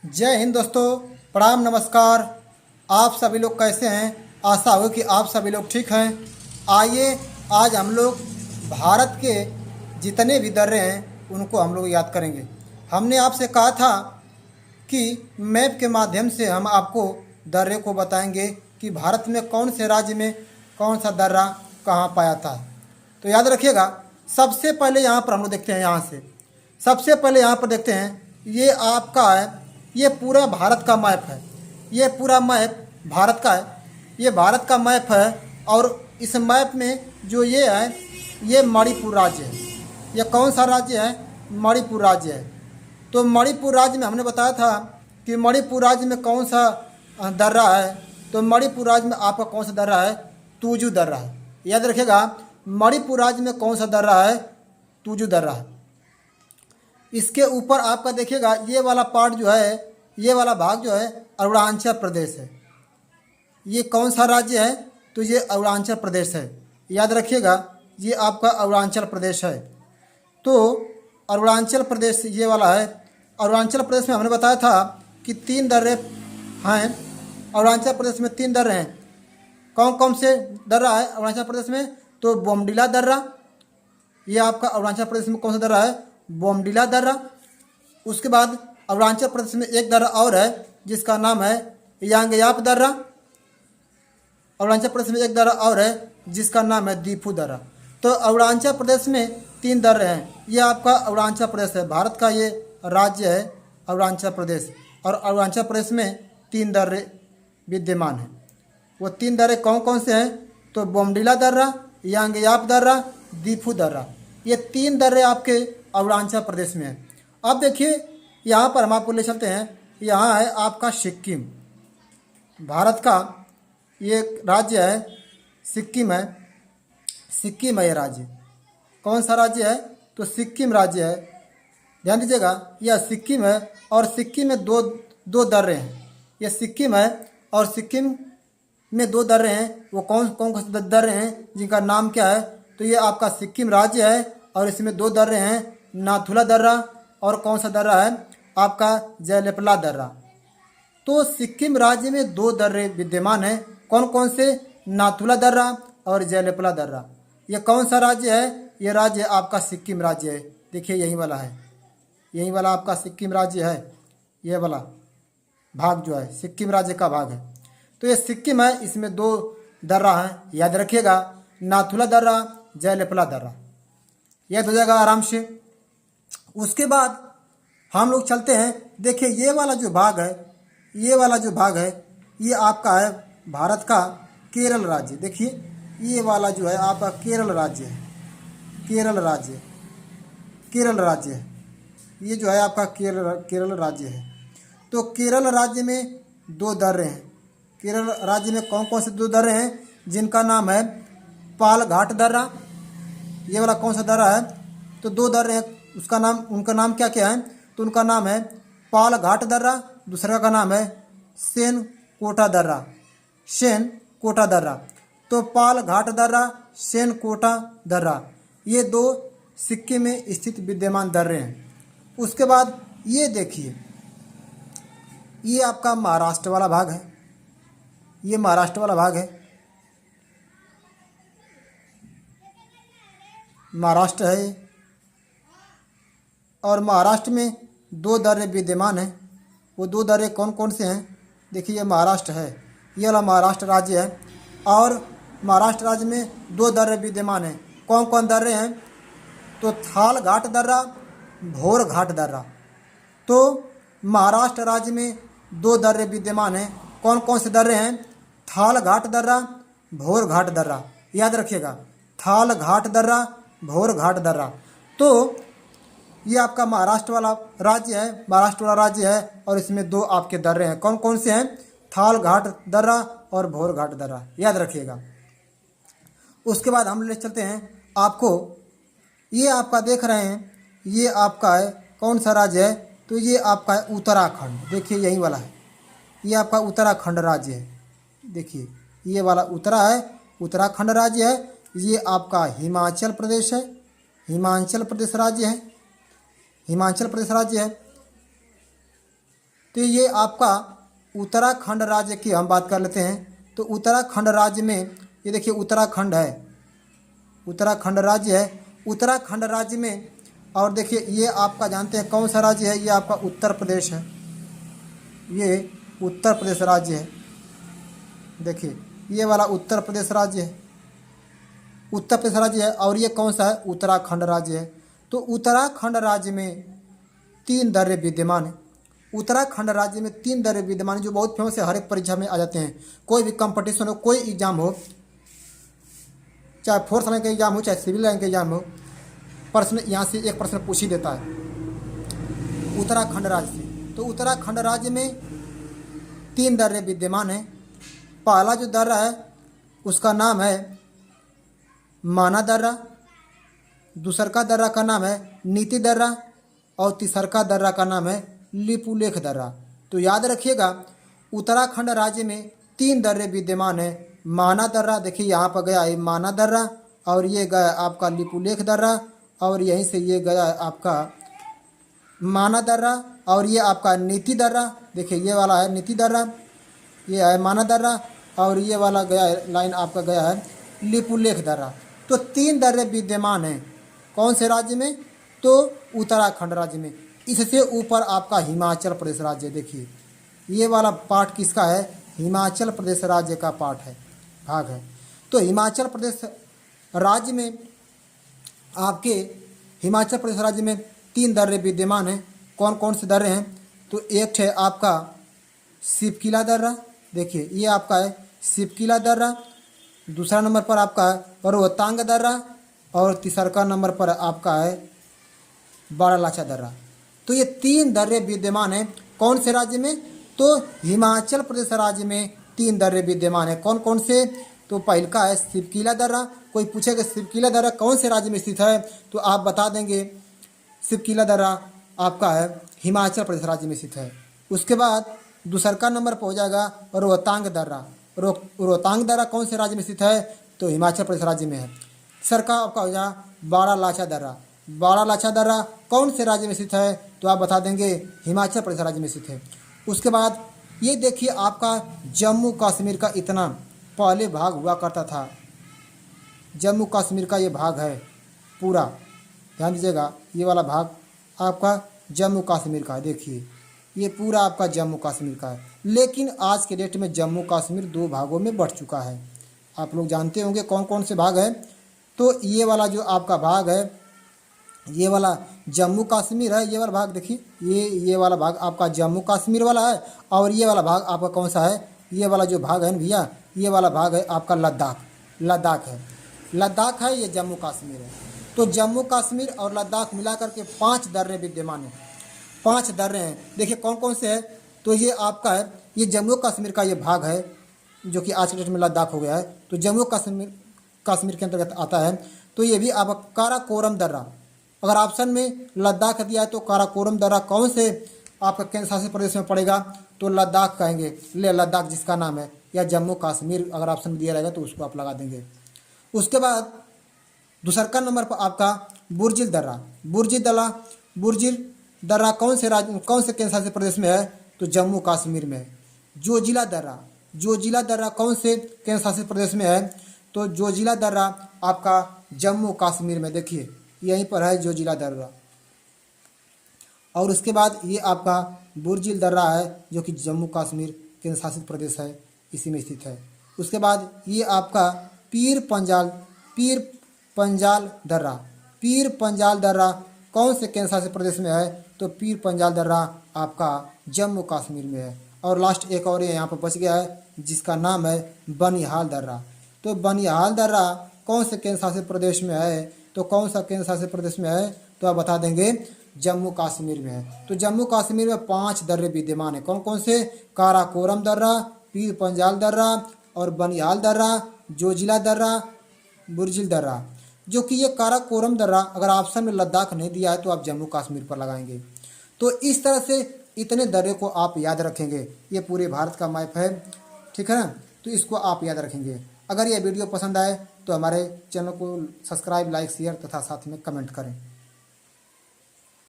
जय हिंद दोस्तों, प्रणाम नमस्कार। आप सभी लोग कैसे हैं? आशा हो कि आप सभी लोग ठीक हैं। आइए आज हम लोग भारत के जितने भी दर्रे हैं उनको हम लोग याद करेंगे। हमने आपसे कहा था कि मैप के माध्यम से हम आपको दर्रे को बताएंगे कि भारत में कौन से राज्य में कौन सा दर्रा कहाँ पाया था। तो याद रखिएगा, सबसे पहले यहाँ पर हम लोग देखते हैं। यहाँ से सबसे पहले यहाँ पर देखते हैं, ये आपका है, ये पूरा भारत का मैप है। ये पूरा मैप भारत का है, ये भारत का मैप है। और इस मैप में जो ये है, ये मणिपुर राज्य है। ये कौन सा राज्य है? मणिपुर राज्य है। तो मणिपुर राज्य में हमने बताया था कि मणिपुर राज्य में कौन सा दर्रा है। तो मणिपुर राज्य में आपका कौन सा दर्रा है? तुजू दर्रा है। याद रखिएगा, मणिपुर राज्य में कौन सा दर्रा है? तुजू दर्रा है। इसके ऊपर आपका देखिएगा, ये वाला पार्ट जो है, ये वाला भाग जो है अरुणाचल प्रदेश है। ये कौन सा राज्य है? तो ये अरुणाचल प्रदेश है। याद रखिएगा, ये आपका अरुणाचल प्रदेश है। तो अरुणाचल प्रदेश ये वाला है। अरुणाचल प्रदेश में हमने बताया था कि 3 दर्रे हैं। अरुणाचल प्रदेश में 3 दर्रे हैं। कौन कौन से दर्रा है अरुणाचल प्रदेश में? तो बोमडिला दर्रा, ये आपका अरुणाचल प्रदेश में कौन सा दर्रा है? बोमडिला दर्रा। उसके बाद अरुणाचल प्रदेश में एक दर्रा और है जिसका नाम है यांगयाप दर्रा। अरुणाचल प्रदेश में एक दर्रा और है जिसका नाम है दीफू दर्रा। तो अरुणाचल प्रदेश में 3 दर्रे हैं। ये आपका अरुणाचल प्रदेश है, भारत का ये राज्य है अरुणाचल प्रदेश। और अरुणाचल प्रदेश में 3 दर्रे विद्यमान हैं। वो 3 दर्रे कौन कौन से हैं? तो बोमडिला दर्रा, यांगयाप दर्रा, दीफू दर्रा। ये 3 दर्रे आपके अरुणाचल प्रदेश में हैं। अब देखिए, यहाँ पर हम आपको ले चलते हैं। यहाँ है आपका सिक्किम। भारत का ये राज्य है, सिक्किम है। सिक्किम है ये राज्य। कौन सा राज्य है? तो सिक्किम राज्य है। ध्यान दीजिएगा, यह सिक्किम है। और सिक्किम में दो दर्रे हैं। ये सिक्किम है और सिक्किम में 2 दर्रे हैं। वो कौन कौन से दर्रे हैं जिनका नाम क्या है? तो ये आपका सिक्किम राज्य है और इसमें 2 दर्रे हैं, नाथुला दर्रा और कौन सा दर्रा है? आपका जयलेपला दर्रा। तो सिक्किम राज्य में 2 दर्रे विद्यमान हैं। कौन कौन से? नाथुला दर्रा और जयलेपला दर्रा। ये कौन सा राज्य है? ये राज्य आपका सिक्किम राज्य है। देखिए, यही वाला है, यही वाला आपका सिक्किम राज्य है। ये वाला भाग जो है सिक्किम राज्य का भाग है। तो ये सिक्किम है, इसमें 2 दर्रा हैं। याद रखिएगा, नाथुला दर्रा, जयलेपला दर्रा। याद हो जाएगा आराम से। उसके बाद हम लोग चलते हैं। देखिए, ये वाला जो भाग है, ये वाला जो भाग है, ये आपका है भारत का केरल राज्य। देखिए, ये वाला जो है आपका केरल राज्य है। केरल राज्य, केरल राज्य है। ये जो है आपका केरल राज्य है। तो केरल राज्य में 2 दर्रे हैं। केरल राज्य में कौन कौन से 2 दर्रे हैं? जिनका नाम है पालघाट दर्रा। ये वाला कौन सा दर्रा है? तो 2 दर्रे हैं। उसका नाम, उनका नाम क्या क्या है? तो उनका नाम है पालघाट दर्रा, दूसरा का नाम है सेन कोटा दर्रा। सेन कोटा दर्रा। तो पालघाट दर्रा, सेन कोटा दर्रा, ये 2 सिक्किम में स्थित विद्यमान दर्रे हैं। उसके बाद ये देखिए, ये आपका महाराष्ट्र वाला भाग है। ये महाराष्ट्र वाला भाग है, महाराष्ट्र है। और महाराष्ट्र में 2 दर्रे विद्यमान हैं। वो 2 दर्रे कौन कौन से हैं? देखिए, ये महाराष्ट्र है, ये वाला महाराष्ट्र राज्य है। और महाराष्ट्र राज्य में 2 दर्रे विद्यमान हैं। कौन कौन दर्रे हैं? तो थाल घाट दर्रा, भोर घाट दर्रा। तो महाराष्ट्र राज्य में 2 दर्रे विद्यमान हैं। कौन कौन से दर्रे हैं? थाल घाट दर्रा, भोर घाट दर्रा। याद रखिएगा, थाल घाट दर्रा, भोर घाट दर्रा। तो ये आपका महाराष्ट्र वाला राज्य है, महाराष्ट्र वाला राज्य है। और इसमें 2 आपके दर्रे हैं। कौन कौन से हैं? थाल घाट दर्रा और भोर घाट दर्रा। याद रखिएगा। उसके बाद हम ले चलते हैं आपको, ये आपका देख रहे हैं, ये आपका है कौन सा राज्य है? तो ये आपका है उत्तराखंड। देखिए, यही वाला है, ये आपका उत्तराखंड राज्य है। देखिए, ये वाला उत्तराखंड राज्य है। ये आपका हिमाचल प्रदेश है, हिमाचल प्रदेश राज्य है, हिमाचल प्रदेश राज्य है। तो ये आपका उत्तराखंड राज्य की हम बात कर लेते हैं। तो उत्तराखंड राज्य में ये देखिए उत्तराखंड है, उत्तराखंड राज्य है। उत्तराखंड राज्य में और देखिए ये आपका जानते हैं कौन सा राज्य है, ये आपका उत्तर प्रदेश है, ये उत्तर प्रदेश राज्य है। देखिए ये वाला उत्तर प्रदेश राज्य है, उत्तर प्रदेश राज्य है। और ये कौन सा है, उत्तराखंड राज्य है। तो उत्तराखंड राज्य में 3 दर्रे विद्यमान है। उत्तराखंड राज्य में 3 दर्रे विद्यमान है जो बहुत फेमस है, हर एक परीक्षा में आ जाते हैं। कोई भी कंपटीशन हो, कोई एग्जाम हो, चाहे फोर्थ लाइन का एग्जाम हो, चाहे सिविल लाइन का एग्जाम हो, प्रश्न यहाँ से एक प्रश्न पूछ ही देता है उत्तराखंड राज्य से। तो उत्तराखंड राज्य में 3 दर्रे विद्यमान हैं। पहला जो दर्रा है उसका नाम है माना दर्रा, दूसरा दर्रा का नाम है नीति दर्रा और तीसरा दर्रा का नाम है लिपुलेख दर्रा। तो याद रखिएगा उत्तराखंड राज्य में 3 दर्रे विद्यमान है। माना दर्रा देखिए यहाँ पर गया है माना दर्रा, और ये गया आपका लिपुलेख दर्रा, और यहीं से ये गया आपका माना दर्रा, और ये आपका नीति दर्रा। देखिए ये वाला है नीति दर्रा, ये है माना दर्रा, और ये वाला गया है लाइन आपका गया है लिपुलेख दर्रा। तो 3 दर्रे विद्यमान हैं कौन से राज्य में, तो उत्तराखंड राज्य में। इससे ऊपर आपका हिमाचल प्रदेश राज्य, देखिए ये वाला पार्ट किसका है, हिमाचल प्रदेश राज्य का पार्ट है, भाग है। तो हिमाचल प्रदेश राज्य में आपके हिमाचल प्रदेश राज्य में 3 दर्रे विद्यमान हैं। कौन कौन से दर्रे हैं, तो एक है आपका शिवकिला दर्रा, देखिए ये आपका है शिवकिला दर्रा। दूसरा नंबर पर आपका है रोहतांग दर्रा, और तीसरा नंबर पर आपका है बारालाचा दर्रा। तो ये 3 दर्रे विद्यमान हैं कौन से राज्य में, तो हिमाचल प्रदेश राज्य में 3 दर्रे विद्यमान हैं। कौन कौन से, तो पहल का है शिवकिला दर्रा। कोई पूछेगा शिवकिला दर्रा कौन से राज्य में स्थित है, तो आप बता देंगे शिवकिला दर्रा आपका है हिमाचल प्रदेश राज्य में स्थित है। उसके बाद दूसरा नंबर पर हो जाएगा रोहतांग दर्रा। रोहतांग दर्रा कौन से राज्य में स्थित है, तो हिमाचल प्रदेश राज्य में है। सरका आपका हो जाएगा बारालाचा दर्रा। बारालाचा दर्रा कौन से राज्य में स्थित है, तो आप बता देंगे हिमाचल प्रदेश राज्य में स्थित है। उसके बाद ये देखिए आपका जम्मू कश्मीर का इतना पहले भाग हुआ करता था, जम्मू कश्मीर का ये भाग है पूरा, ध्यान दीजिएगा ये वाला भाग आपका जम्मू कश्मीर का है। देखिए ये पूरा आपका जम्मू कश्मीर का है, लेकिन आज के डेट में जम्मू कश्मीर 2 भागों में बढ़ चुका है। आप लोग जानते होंगे कौन कौन से भाग है, तो ये वाला जो आपका भाग है, ये वाला जम्मू कश्मीर है, ये वाला भाग देखिए ये वाला भाग आपका जम्मू कश्मीर वाला है। और ये वाला भाग आपका कौन सा है, ये वाला जो भाग है ना भैया, ये वाला भाग है आपका लद्दाख है, लद्दाख है, ये जम्मू कश्मीर है। तो जम्मू कश्मीर और लद्दाख मिलाकर के 5 दर्रे विद्यमान हैं, 5 दर्रे हैं। देखिए कौन कौन से हैं, तो ये आपका है ये जम्मू कश्मीर का ये भाग है जो कि आज के डेट में लद्दाख हो गया है। तो जम्मू कश्मीर के अंतर्गत आता है। तो ये भी आपका काराकोरम दर्रा, अगर ऑप्शन में लद्दाख दिया है तो काराकोरम दर्रा कौन से आपका केंद्र शासित प्रदेश में पड़ेगा, तो लद्दाख कहेंगे, ले लद्दाख जिसका नाम है, या जम्मू कश्मीर अगर ऑप्शन में दिया रहेगा तो उसको आप लगा देंगे। उसके बाद दूसरा नंबर पर आपका बुर्जिल दर्रा। बुर्जिल दर्रा कौन से केंद्र शासित प्रदेश में है, तो जम्मू कश्मीर में है। जोजिला दर्रा कौन से केंद्र शासित प्रदेश में है, तो जोजिला दर्रा आपका जम्मू कश्मीर में, देखिए यहीं पर है जोजिला दर्रा। और उसके बाद ये आपका बुर्जिल दर्रा है जो कि जम्मू कश्मीर केंद्र शासित प्रदेश है, इसी में स्थित है। उसके बाद ये आपका पीर पंजाल दर्रा कौन से केंद्र शासित प्रदेश में है, तो पीर पंजाल दर्रा आपका जम्मू कश्मीर में है। और लास्ट एक और यहाँ पर बच गया है जिसका नाम है बनिहाल दर्रा। तो बनिहाल दर्रा कौन से केंद्र शासित प्रदेश में है, तो कौन सा केंद्र शासित प्रदेश में है, तो आप बता देंगे जम्मू कश्मीर में है। तो जम्मू कश्मीर में 5 दर्रे विद्यमान है, कौन कौन से, काराकोरम दर्रा, पीर पंजाल दर्रा और बनिहाल दर्रा, जोजिला दर्रा, बुर्जिल दर्रा। जो कि ये काराकोरम दर्रा अगर ऑप्शन में लद्दाख नहीं दिया है तो आप जम्मू कश्मीर पर लगाएंगे। तो इस तरह से इतने दर्रे को आप याद रखेंगे, ये पूरे भारत का मैप है, ठीक है ना। तो इसको आप याद रखेंगे। अगर ये वीडियो पसंद आए तो हमारे चैनल को सब्सक्राइब, लाइक, शेयर तथा साथ में कमेंट करें।